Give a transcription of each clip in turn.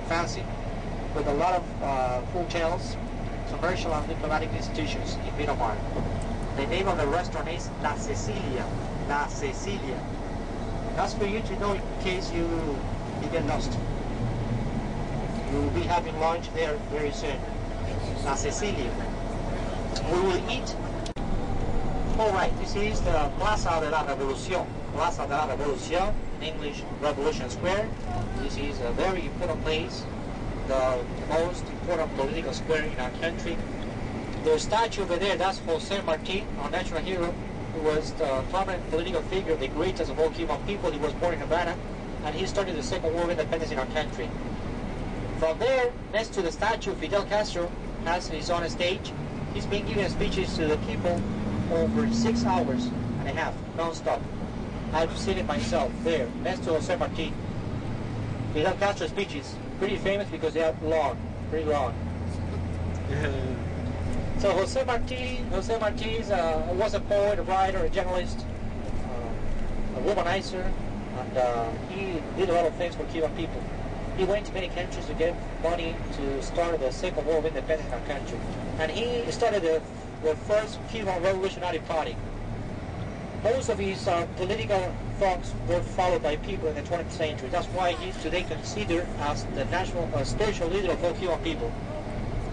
fancy, with a lot of hotels, commercial and diplomatic institutions in Miramar. The name of the restaurant is La Cecilia. La Cecilia. That's for you to know in case you get lost. You will be having lunch there very soon. La Cecilia. We will eat. Alright, this is the Plaza de la Revolución. Plaza de la Revolución, in English, Revolution Square. This is a very important place, the most important political square in our country. The statue over there, that's Jose Marti, our national hero, who was the prominent political figure, the greatest of all Cuban people. He was born in Havana, and he started the Second War of Independence in our country. From there, next to the statue, Fidel Castro has his own stage. He's been giving speeches to the people over 6 hours and a half, non-stop. I've seen it myself there, next to Jose Marti. Fidel Castro speeches, pretty famous because they are long, pretty long. So Jose Marti was a poet, a writer, a journalist, a womanizer, and he did a lot of things for Cuban people. He went to many countries to get money to start the Second War of Independence in our country. And he started the first Cuban Revolutionary Party. Most of his political thoughts were followed by people in the 20th century. That's why he's today considered as the national spiritual leader of all Cuban people.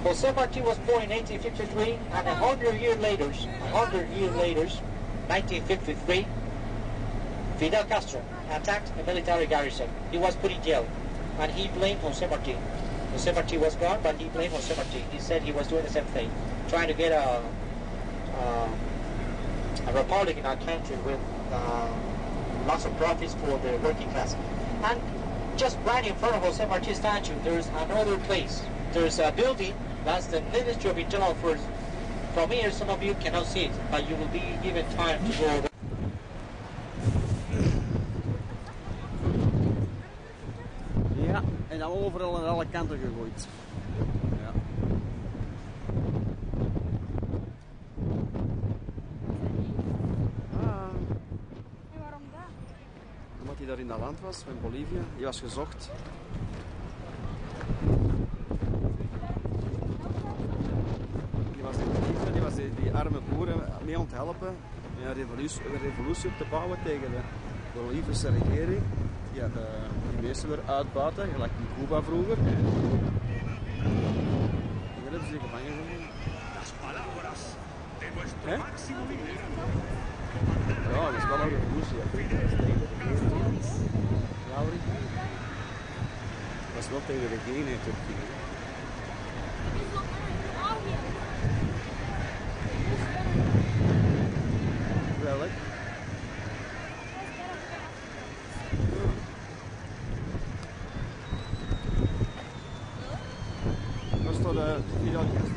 Jose Marti was born in 1853, and 100 years later, 1953, Fidel Castro attacked a military garrison. He was put in jail, and he blamed Jose Marti. Jose Marti was gone, but he blamed Jose Marti. He said he was doing the same thing, trying to get a republic in our country with lots of profits for the working class. And just right in front of Jose Marti's statue, there's another place. There's a building, that's the Ministry of Internal Affairs. From here, some of you cannot see it, but you will be given time to go over. Ja, en dan overal aan alle kanten gegooid. Ja. En waarom dat? Omdat hij daar in dat land was, in Bolivia. Die was gezocht. Die was die arme boeren mee aan het helpen. Een revolutie op te bouwen tegen de Boliviaanse regering. Die mensen weer uitbuiten, gelijk in Cuba vroeger. En daar hebben ze gevangen genomen. Hè? Ja, dat is wel een revolutie. Dat is wel tegen de regering in Turkije. Welk? Dat is toch de Fidel Castro?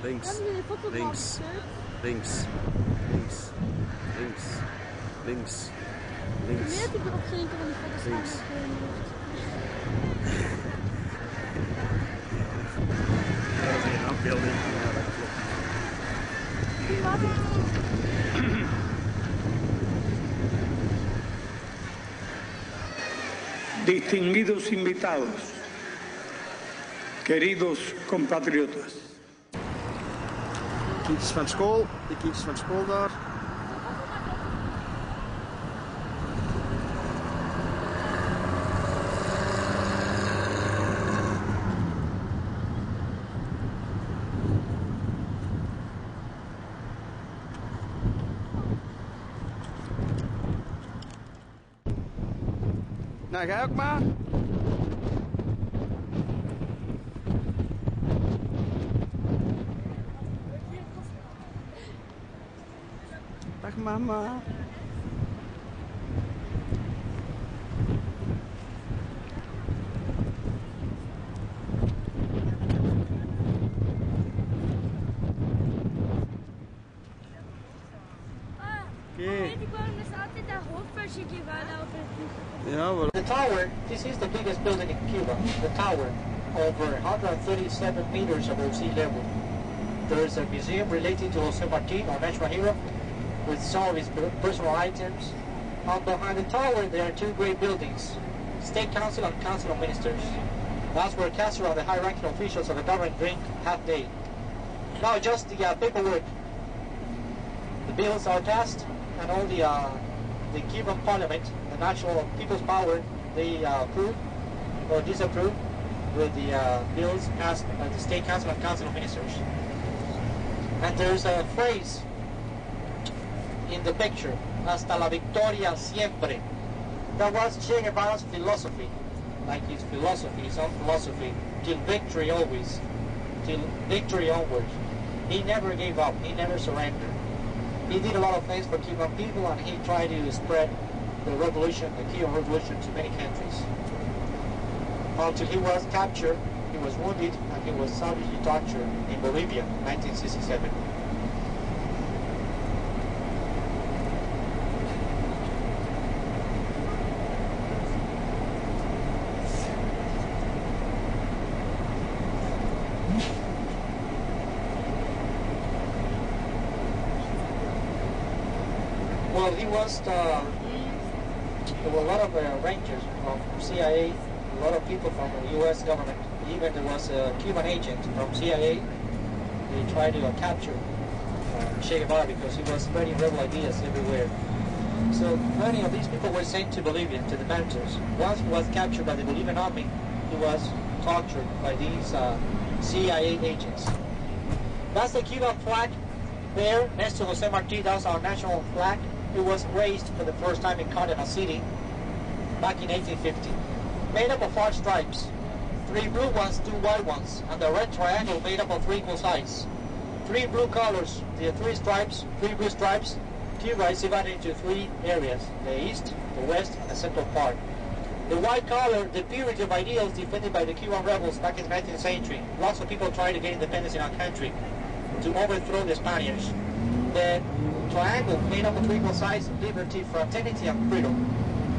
Links, links, links, links, links, links, links. Weet ik erop geen van die foto's links. Dat is een afbeelding. Ja, dat klopt. Distinguidos invitados, queridos compatriotas. Kindjes van school, de kindjes van school daar. Nou, ga ook maar. Dag mama. Weet ik waarom er altijd dat hoofdversje gegaan over het. Ja, well, The tower, this is the biggest building in Cuba. The tower, over 137 meters above sea level. There is a museum related to Jose Marti, our national hero, with some of his personal items. And behind the tower, there are two great buildings, State Council and Council of Ministers. That's where Castro and the high-ranking officials of the government drink half day. Now just the paperwork. The bills are passed, and all the Cuban Parliament, the National People's Power, they approve or disapprove with the bills passed by the State Council and Council of Ministers. And there's a phrase in the picture, hasta la victoria siempre. That was Che Guevara's philosophy, like his philosophy, his own philosophy, till victory always, till victory onward. He never gave up, he never surrendered. He did a lot of things for Cuban people, and he tried to spread the revolution, the Cuban revolution, to many countries. Until he was captured, he was wounded, and he was savagely tortured in Bolivia in 1967. Well, he was, there were a lot of rangers from CIA, a lot of people from the U.S. government. Even there was a Cuban agent from CIA. They tried to capture Che Guevara because he was spreading rebel ideas everywhere. So many of these people were sent to Bolivia, to the mountains. Once he was captured by the Bolivian army, he was tortured by these CIA agents. That's the Cuban flag there, next to Jose Marti. That's our national flag. It was raised for the first time in Cartagena City back in 1850. Made up of 5 stripes, 3 blue ones, 2 white ones, and the red triangle made up of 3 equal sides. 3 blue colors, the 3 stripes, 3 blue stripes. Cuba is divided into 3 areas, the east, the west, and the central part. The white color, the purity of ideals defended by the Cuban rebels back in the 19th century. Lots of people tried to get independence in our country to overthrow the Spaniards. The triangle made up of 3 equal sides, liberty, fraternity, and freedom.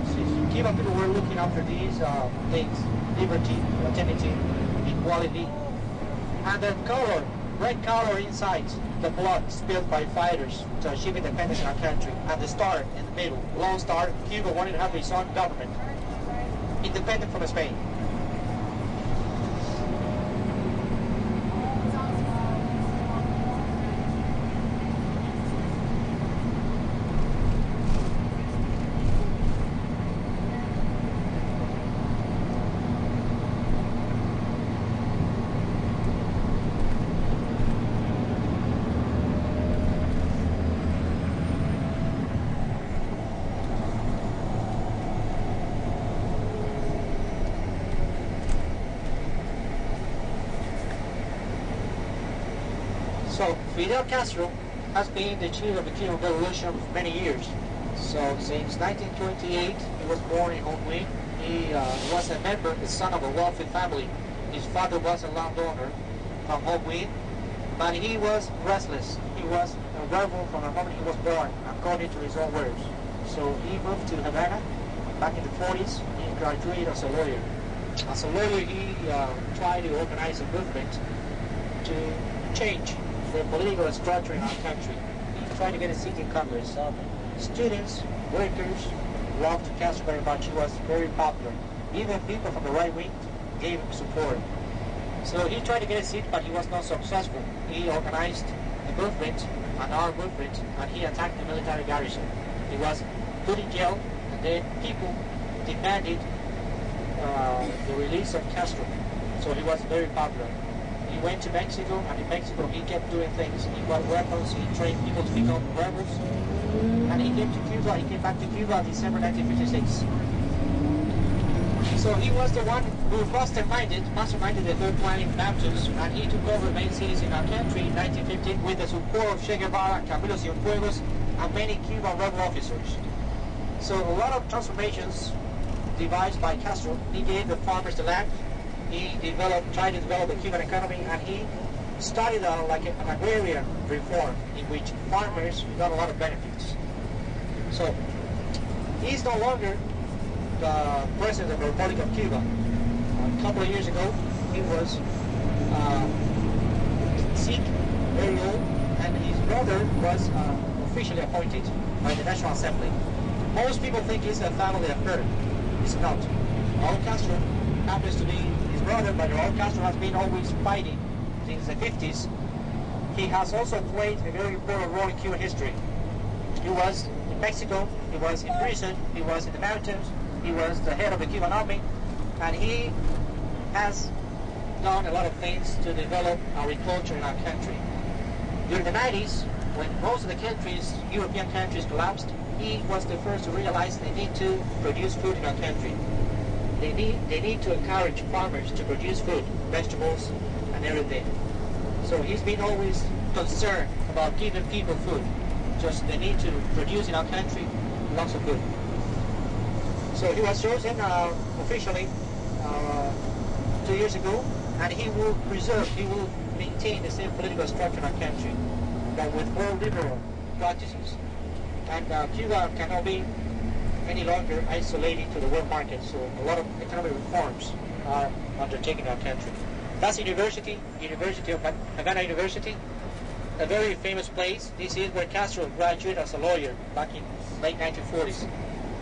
So Cuban people were looking after these things, liberty, fraternity, equality. And the color, red color inside, the blood spilled by fighters to achieve independence in our country. And the star in the middle, Lone Star, Cuba wanted to have its own government, independent from Spain. So Fidel Castro has been the chief of the Cuban Revolution for many years. So since 1928, he was born in Holguin. He was a member, the son of a wealthy family. His father was a landowner from Holguin, but he was restless. He was a rebel from the moment he was born, according to his own words. So he moved to Havana back in the 40s. He graduated as a lawyer. As a lawyer, he tried to organize a movement to change the political structure in our country. He tried to get a seat in Congress. Students, workers loved Castro very much. He was very popular. Even people from the right wing gave him support. So he tried to get a seat, but he was not successful. He organized a movement, an armed movement, and he attacked the military garrison. He was put in jail, and then people demanded the release of Castro. So he was very popular. He went to Mexico, and in Mexico he kept doing things. He got weapons, he trained people to become rebels, and he came to Cuba. He came back to Cuba in December 1956. So he was the one who masterminded the third plan in mountains, and he took over main cities in our country in 1915 with the support of Che Guevara, Camilo Cienfuegos, and many Cuban rebel officers. So a lot of transformations devised by Castro. He gave the farmers the land. He tried to develop the Cuban economy, and he started like an agrarian reform in which farmers got a lot of benefits. So he's no longer the president of the Republic of Cuba. A couple of years ago, he was sick, very old, and his brother was officially appointed by the National Assembly. Most people think it's a family affair. It's not. Raul Castro happens to be his brother, but Raul Castro has been always fighting since the 50s. He has also played a very important role in Cuban history. He was in Mexico, he was in prison, he was in the mountains, he was the head of the Cuban army, and he has done a lot of things to develop agriculture in our country. During the 90s, when most of the countries, European countries, collapsed, he was the first to realize they need to produce food in our country. They need to encourage farmers to produce food, vegetables, and everything. So he's been always concerned about giving people food. Just they need to produce in our country lots of food. So he was chosen officially 2 years ago, and he will maintain the same political structure in our country, but with more liberal practices. And Cuba cannot be any longer isolated to the world market, so a lot of economic reforms are undertaken in our country. That's University of Havana University, a very famous place. This is where Castro graduated as a lawyer back in late 1940s.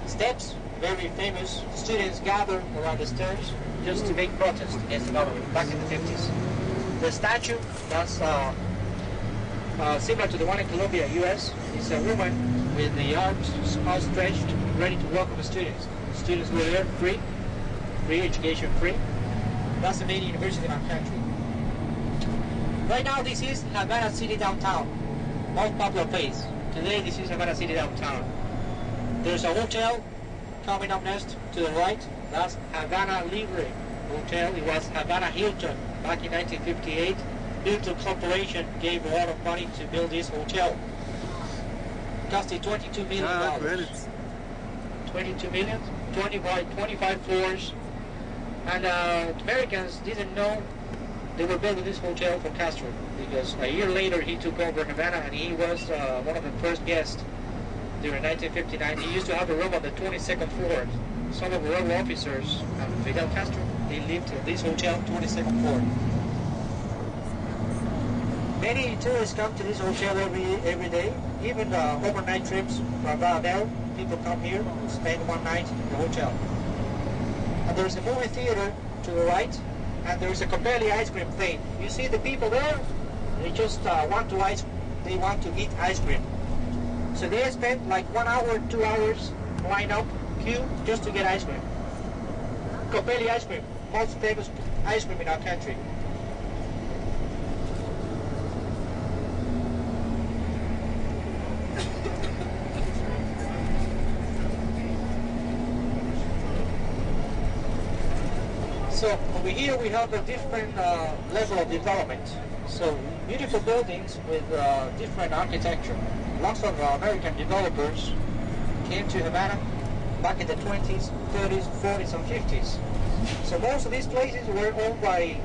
Steps, very famous. Students gathered around the stairs just to make protest against the government back in the 50s. The statue, that's similar to the one in Colombia, US, is a woman with the arms outstretched, ready to welcome the students. Students will learn free education free. That's the main university in our country. Right now, this is Havana City downtown, most popular place. Today, this is Havana City downtown. There's a hotel coming up next to the right. That's Havana Libre Hotel. It was Havana Hilton back in 1958. Hilton Corporation gave a lot of money to build this hotel. It costed $22 million. 22 million, 25 floors. And Americans didn't know they were building this hotel for Castro, because a year later he took over Havana, and he was one of the first guests during 1959. He used to have a room on the 22nd floor. Some of the rebel officers, Fidel Castro, they lived in this hotel, 22nd floor. Many tourists come to this hotel every day. Even overnight trips from Varadero, people come here and spend one night in the hotel. And there's a movie theater to the right, and there's a Copelli ice cream thing. You see the people there, they just want to eat ice cream. So they spend like 1 hour, 2 hours line up, queue, just to get ice cream. Copelli ice cream, most famous ice cream in our country. So over here we have a different level of development. So beautiful buildings with different architecture. Lots of American developers came to Havana back in the 20s, 30s, 40s, and 50s. So most of these places were owned by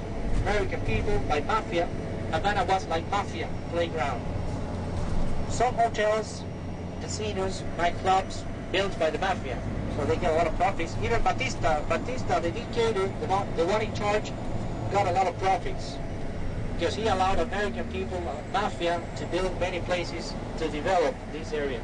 American people, by mafia. Havana was like mafia playground. Some hotels, casinos, nightclubs built by the mafia. So they get a lot of profits. Even Batista, the dictator, the one in charge, got a lot of profits because he allowed American people, mafia, to build many places to develop this area.